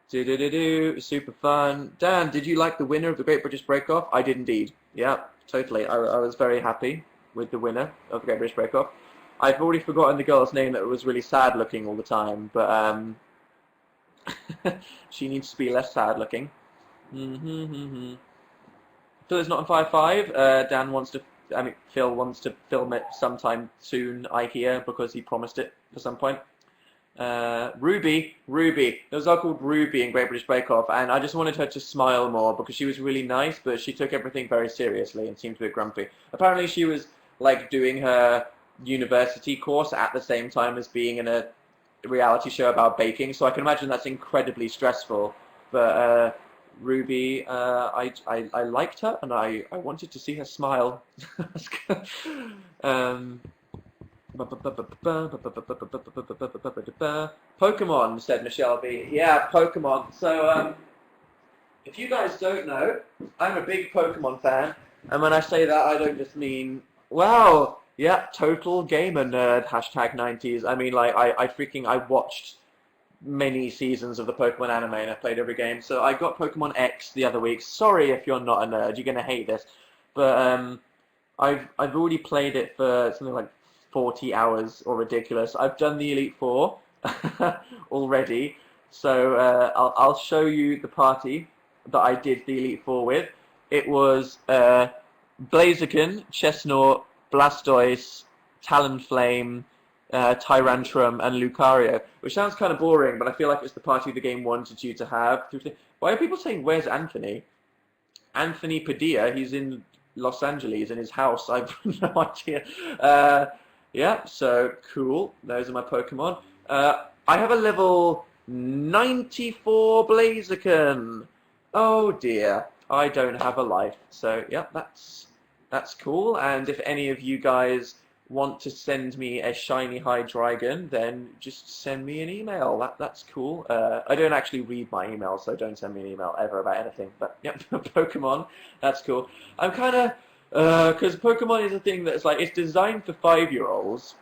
Do-do-do-do, super fun. Dan, did you like the winner of the Great British Bake Off? I did indeed. Yeah, totally. I was very happy with the winner of the Great British Bake Off. I've already forgotten the girl's name that was really sad looking all the time, but she needs to be less sad looking. Phil is not on Fire 5. Dan wants to, Phil wants to film it sometime soon, I hear, because he promised it for some point. Ruby. There was a girl called Ruby in Great British Bake Off, and I just wanted her to smile more because she was really nice, but she took everything very seriously and seemed a bit grumpy. Apparently she was like doing her university course at the same time as being in a reality show about baking, so I can imagine that's incredibly stressful. But Ruby, I liked her, and I wanted to see her smile. Pokemon, said Michelle B. Yeah, Pokemon. So, if you guys don't know, I'm a big Pokemon fan, and when I say that, I don't just mean, wow, yeah, total gamer nerd, #90s. I mean, like, I watched many seasons of the Pokemon anime, and I played every game. So I got Pokemon X the other week. Sorry if you're not a nerd, you're gonna hate this, but I've already played it for something like 40 hours or ridiculous. I've done the Elite Four already, so I'll show you the party that I did the Elite Four with. It was Blaziken, Chestnut, Blastoise, Talonflame, Tyrantrum, and Lucario, which sounds kind of boring, but I feel like it's the party the game wanted you to have. Why are people saying, where's Anthony? Anthony Padilla, he's in Los Angeles in his house. I've no idea. Yeah, so cool. Those are my Pokemon. I have a level 94 Blaziken. Oh dear, I don't have a life. So yeah, that's cool. And if any of you guys want to send me a shiny Hydreigon, then just send me an email. That's cool. I don't actually read my email, so don't send me an email ever about anything. But yeah, Pokemon, that's cool. I'm kind of because Pokemon is a thing that's like, it's designed for 5-year-olds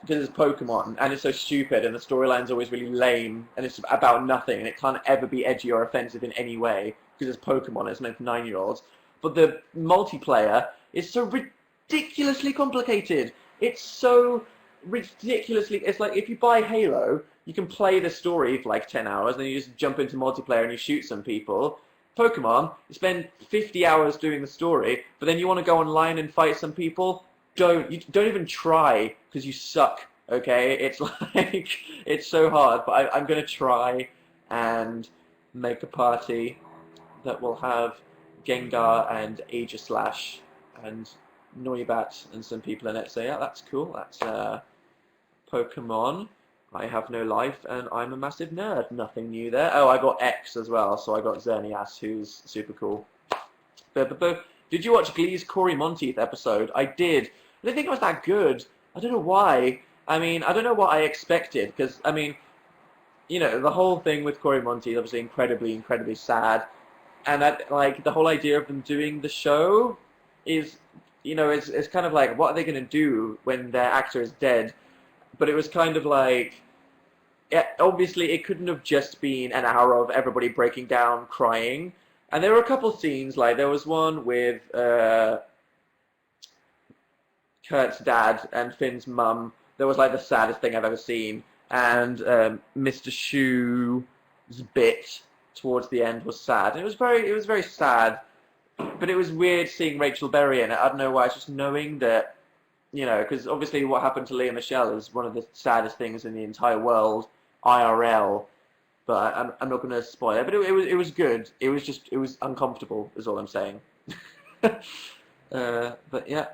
because it's Pokemon and it's so stupid and the storyline's always really lame and it's about nothing and it can't ever be edgy or offensive in any way because it's Pokemon. It's meant for 9-year-olds. But the multiplayer is so ridiculously complicated. It's so ridiculously. It's like if you buy Halo, you can play the story for like 10 hours, then you just jump into multiplayer and you shoot some people. Pokemon, you spend 50 hours doing the story, but then you want to go online and fight some people. Don't even try because you suck. Okay, it's like it's so hard. But I'm gonna try and make a party that will have Gengar and Aegislash and Noibat and some people in it. So yeah, that's cool. That's Pokemon. I have no life and I'm a massive nerd. Nothing new there. Oh, I got X as well, so I got Xerneas, who's super cool. Did you watch Glee's Cory Monteith episode? I did. I didn't think it was that good. I don't know why. I mean, I don't know what I expected, because, I mean, you know, the whole thing with Cory Monteith, obviously incredibly sad. And that, like, the whole idea of them doing the show is, you know, it's kind of like, what are they going to do when their actor is dead? But it was kind of like, yeah, obviously it couldn't have just been an hour of everybody breaking down, crying. And there were a couple scenes, like there was one with Kurt's dad and Finn's mum. That was like the saddest thing I've ever seen. And Mr. Shoe's bit towards the end was sad. And it was very sad. But it was weird seeing Rachel Berry in it. I don't know why. It's just knowing that, you know, because obviously what happened to Lea Michele is one of the saddest things in the entire world, IRL. But I'm not going to spoil it. But it was good. It was uncomfortable, is all I'm saying. But yeah,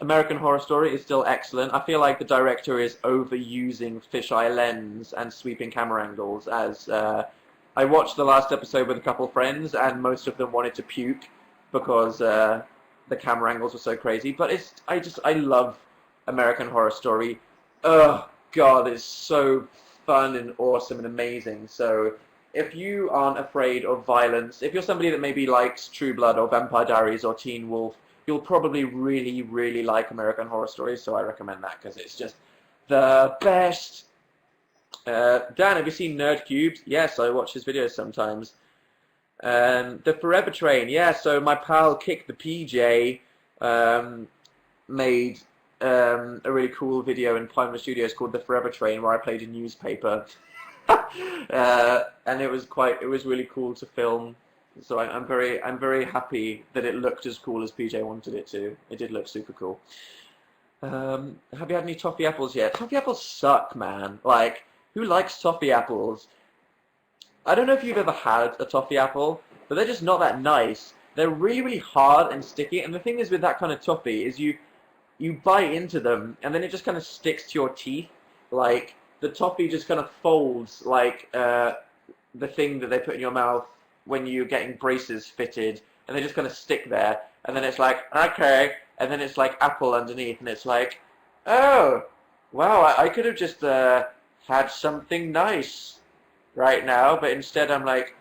American Horror Story is still excellent. I feel like the director is overusing fisheye lens and sweeping camera angles. As I watched the last episode with a couple of friends, and most of them wanted to puke because the camera angles were so crazy. But I love American Horror Story. Oh God, it's so fun and awesome and amazing. So if you aren't afraid of violence, if you're somebody that maybe likes True Blood or Vampire Diaries or Teen Wolf, you'll probably really like American Horror Story. So I recommend that because it's just the best. Dan, have you seen Nerd Cubes? Yes, I watch his videos sometimes. The Forever Train, yeah, so my pal Kick the PJ made a really cool video in Primal Studios called The Forever Train where I played a newspaper. And it was really cool to film. So I'm very happy that it looked as cool as PJ wanted it to. It did look super cool. Have you had any toffee apples yet? Toffee apples suck, man. Like, who likes toffee apples? I don't know if you've ever had a toffee apple, but they're just not that nice. They're really, really hard and sticky, and the thing is with that kind of toffee is you bite into them, and then it just kind of sticks to your teeth. Like, the toffee just kind of folds like the thing that they put in your mouth when you're getting braces fitted, and they just kind of stick there, and then it's like, okay, and then it's like apple underneath, and it's like, oh, wow, I could have just had something nice right now, but instead I'm like,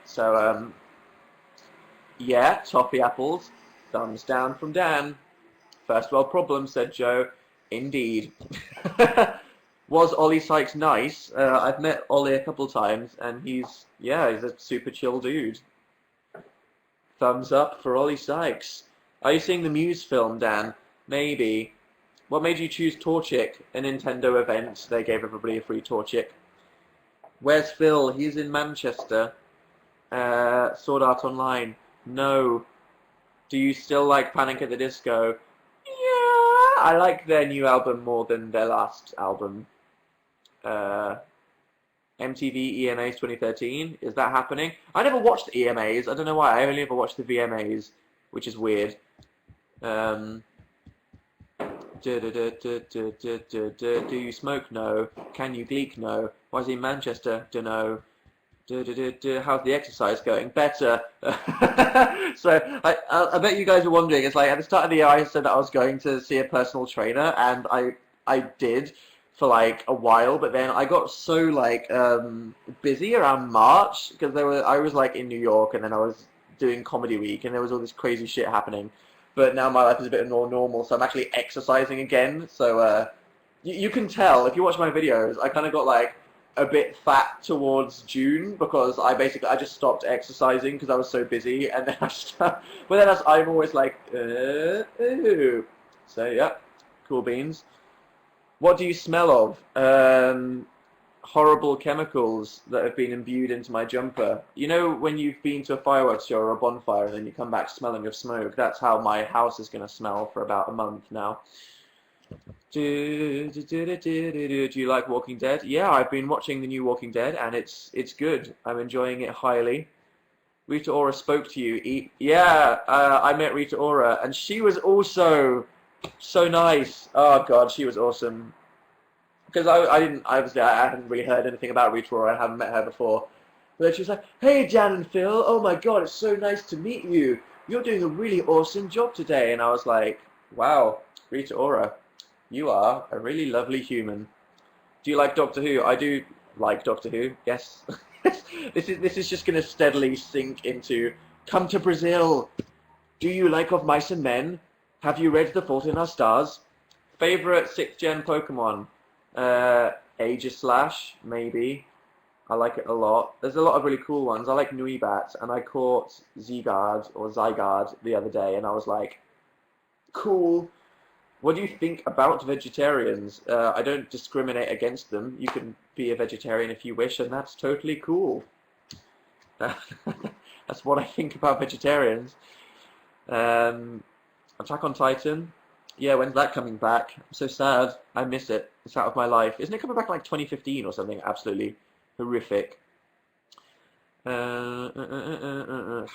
So, yeah, toffee apples, thumbs down from Dan. First world problem, said Joe. Indeed. Was Ollie Sykes nice? I've met Ollie a couple times, and he's a super chill dude. Thumbs up for Ollie Sykes. Are you seeing the Muse film, Dan? Maybe. What made you choose Torchic, a Nintendo event? They gave everybody a free Torchic. Where's Phil? He's in Manchester. Sword Art Online. No. Do you still like Panic at the Disco? Yeah, I like their new album more than their last album. MTV EMAs 2013. Is that happening? I never watched the EMAs. I don't know why. I only ever watched the VMAs, which is weird. Do you smoke? No. Can you gleek? No. Why is he in Manchester? Dunno. How's the exercise going? Better. So I bet you guys are wondering. It's like at the start of the year I said that I was going to see a personal trainer, and I did for like a while, but then I got so like busy around March because I was like in New York, and then I was doing comedy week, and there was all this crazy shit happening. But now my life is a bit more normal, so I'm actually exercising again. So you can tell if you watch my videos, I kind of got like a bit fat towards June because I just stopped exercising because I was so busy, and then I'm always like, ooh. So yeah, cool beans. What do you smell of? Horrible chemicals that have been imbued into my jumper. You know when you've been to a fireworks show or a bonfire and then you come back smelling of smoke? That's how my house is going to smell for about a month now. Do you like Walking Dead? Yeah, I've been watching the new Walking Dead, and it's good. I'm enjoying it highly. Rita Ora spoke to you. Yeah, I met Rita Ora, and she was also so nice. Oh God, she was awesome. Because I hadn't really heard anything about Rita Ora. I hadn't met her before. But then she was like, "Hey, Jan and Phil. Oh my God, it's so nice to meet you. You're doing a really awesome job today." And I was like, "Wow, Rita Ora, you are a really lovely human." Do you like Doctor Who? I do like Doctor Who. Yes. This is just going to steadily sink into. Come to Brazil. Do you like Of Mice and Men? Have you read The Fault in Our Stars? Favorite 6th gen Pokemon? Aegislash, maybe. I like it a lot. There's a lot of really cool ones. I like Nuibat, and I caught Zygarde the other day, and I was like, cool. What do you think about vegetarians? I don't discriminate against them. You can be a vegetarian if you wish, and that's totally cool. That's what I think about vegetarians. Attack on Titan. Yeah, when's that coming back? I'm so sad. I miss it. It's out of my life. Isn't it coming back in like 2015 or something? Absolutely horrific. How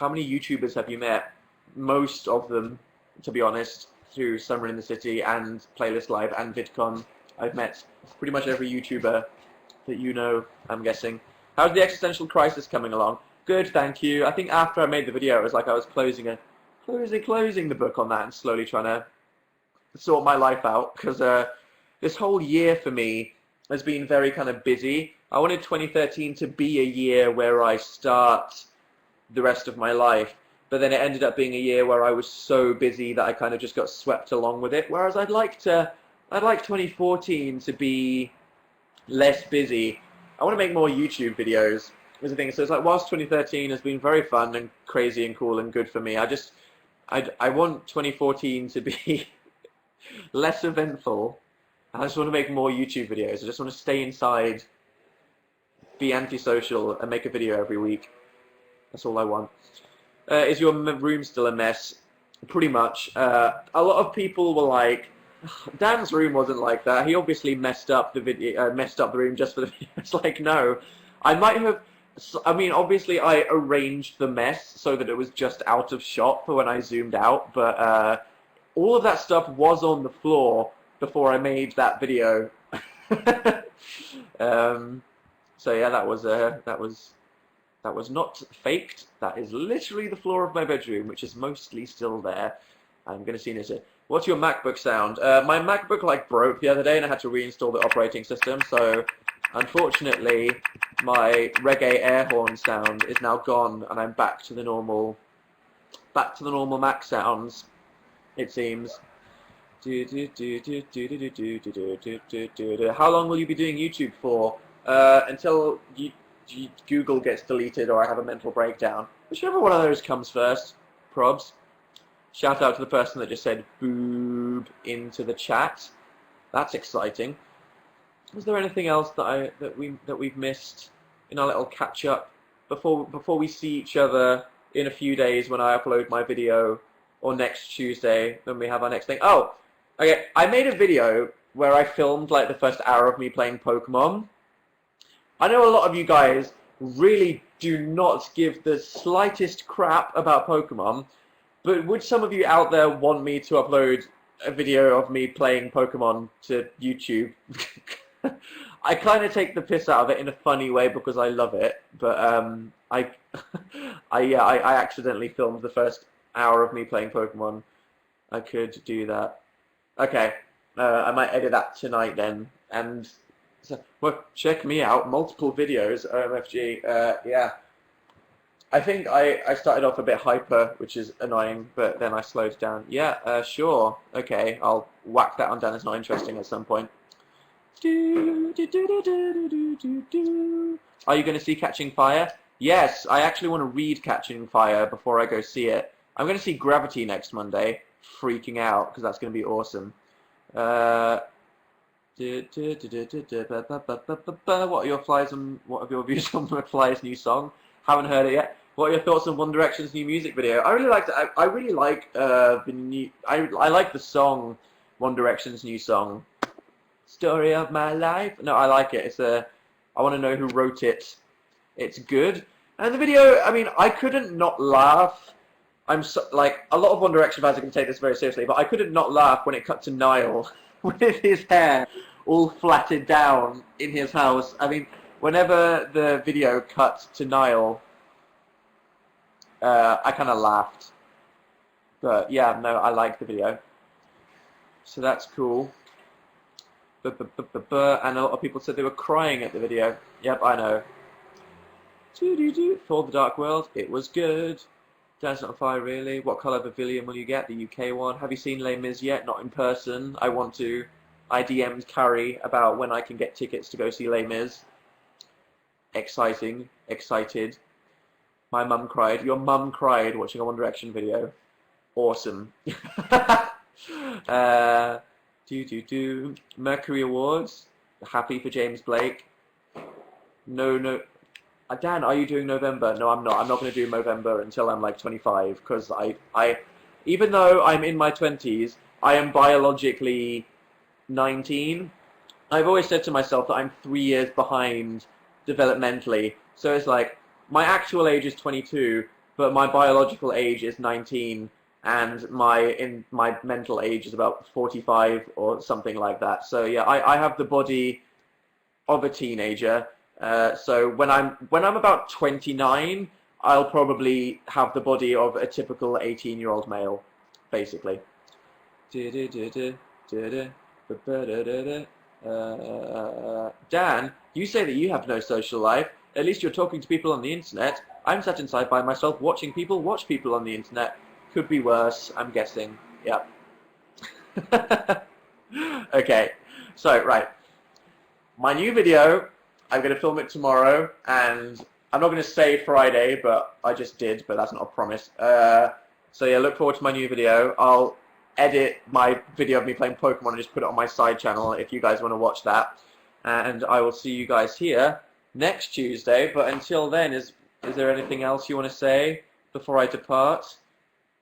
many YouTubers have you met? Most of them, to be honest, through Summer in the City and Playlist Live and VidCon. I've met pretty much every YouTuber that you know, I'm guessing. How's the existential crisis coming along? Good, thank you. I think after I made the video, it was like I was closing the book on that and slowly trying to sort my life out, because this whole year for me has been very kind of busy. I wanted 2013 to be a year where I start the rest of my life, but then it ended up being a year where I was so busy that I kind of just got swept along with it, whereas I'd like 2014 to be less busy, I want to make more YouTube videos. Is the thing. So it's like, whilst 2013 has been very fun and crazy and cool and good for me, I want 2014 to be less eventful. I just want to make more YouTube videos. I just want to stay inside, be antisocial, and make a video every week. That's all I want. Is your room still a mess? Pretty much. A lot of people were like, Dan's room wasn't like that. He obviously messed up the video, messed up the room just for the video. It's like, no, I might have. I mean, obviously, I arranged the mess so that it was just out of shot for when I zoomed out. But all of that stuff was on the floor before I made that video. So yeah, that was not faked. That is literally the floor of my bedroom, which is mostly still there. I'm going to see it. What's your MacBook sound? My MacBook like broke the other day, and I had to reinstall the operating system. So, unfortunately, my reggae air horn sound is now gone, and I'm back to the normal Mac sounds. It seems. How long will you be doing YouTube for? Until Google gets deleted or I have a mental breakdown. Whichever one of those comes first. Probs. Shout out to the person that just said boob into the chat. That's exciting. Was there anything else that we've missed in our little catch up before we see each other in a few days when I upload my video, or next Tuesday when we have our next thing? Oh, okay. I made a video where I filmed like the first hour of me playing Pokemon. I know a lot of you guys really do not give the slightest crap about Pokemon, but would some of you out there want me to upload a video of me playing Pokemon to YouTube? I kind of take the piss out of it in a funny way because I love it, but I accidentally filmed the first hour of me playing Pokemon. I could do that. Okay, I might edit that tonight then, and so, well, check me out, multiple videos, OMFG, yeah. I think I started off a bit hyper, which is annoying, but then I slowed down. Yeah, sure, okay, I'll whack that on down, it's not interesting at some point. Are you going to see Catching Fire? Yes, I actually want to read Catching Fire before I go see it. I'm going to see Gravity next Monday, freaking out, because that's going to be awesome. What are your views on McFly's new song? Haven't heard it yet. What are your thoughts on One Direction's new music video? I really like I like the song, One Direction's new song. Story of my life. No, I like it. I want to know who wrote it. It's good. And the video, I mean, I couldn't not laugh. Like, a lot of One Direction fans are going to take this very seriously, but I couldn't not laugh when it cut to Niall with his hair all flatted down in his house. I mean, whenever the video cut to Niall, I kind of laughed. But yeah, no, I like the video. So that's cool. And a lot of people said they were crying at the video. Yep, I know. For the Dark World, it was good. Dance Not on Fire, really. What colour pavilion will you get? The UK one. Have you seen Les Mis yet? Not in person. I want to. I DM'd Carrie about when I can get tickets to go see Les Mis. Exciting. Excited. My mum cried. Your mum cried watching a One Direction video. Awesome. Mercury Awards. Happy for James Blake. No. Dan, are you doing November? No, I'm not. I'm not going to do November until I'm like 25, because even though I'm in my 20s, I am biologically 19. I've always said to myself that I'm 3 years behind developmentally. So it's like, my actual age is 22, but my biological age is 19, and my mental age is about 45 or something like that. So yeah, I have the body of a teenager. So when I'm about 29, I'll probably have the body of a typical 18-year-old male, basically. Dan, you say that you have no social life. At least you're talking to people on the internet. I'm sat inside by myself watching people watch people on the internet. Could be worse, I'm guessing. Yep. Okay, so, right. my new video, I'm going to film it tomorrow, and I'm not going to say Friday, but I just did, but that's not a promise. So yeah, look forward to my new video. I'll edit my video of me playing Pokemon and just put it on my side channel if you guys want to watch that. And I will see you guys here next Tuesday. But until then, is there anything else you want to say before I depart?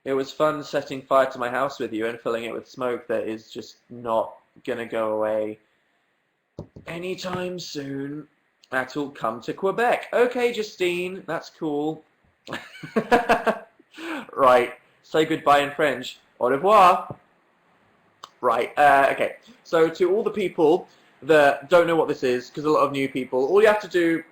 It was fun setting fire to my house with you and filling it with smoke that is just not going to go away anytime soon. That'll come to Quebec. Okay, Justine, that's cool. Right, say goodbye in French. Au revoir. Right, okay. So to all the people that don't know what this is, because a lot of new people, all you have to do,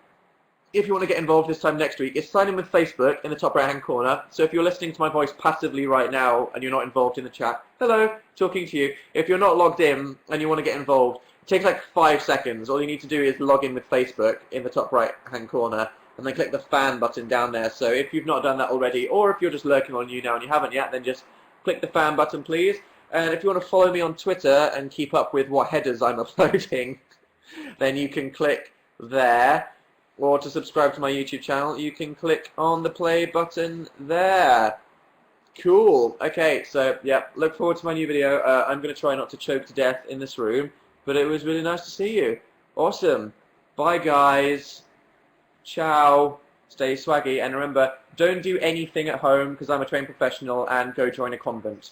if you want to get involved this time next week, is sign in with Facebook in the top right-hand corner. So if you're listening to my voice passively right now and you're not involved in the chat, hello, talking to you. If you're not logged in and you want to get involved, it takes like 5 seconds. All you need to do is log in with Facebook in the top right-hand corner and then click the fan button down there. So if you've not done that already, or if you're just lurking on YouNow and you haven't yet, then just click the fan button, please. And if you want to follow me on Twitter and keep up with what headers I'm uploading, then you can click there. Or to subscribe to my YouTube channel, you can click on the play button there. Cool. Okay, so yeah, look forward to my new video. I'm going to try not to choke to death in this room, but it was really nice to see you. Awesome. Bye, guys. Ciao. Stay swaggy, and remember, don't do anything at home because I'm a trained professional, and go join a convent.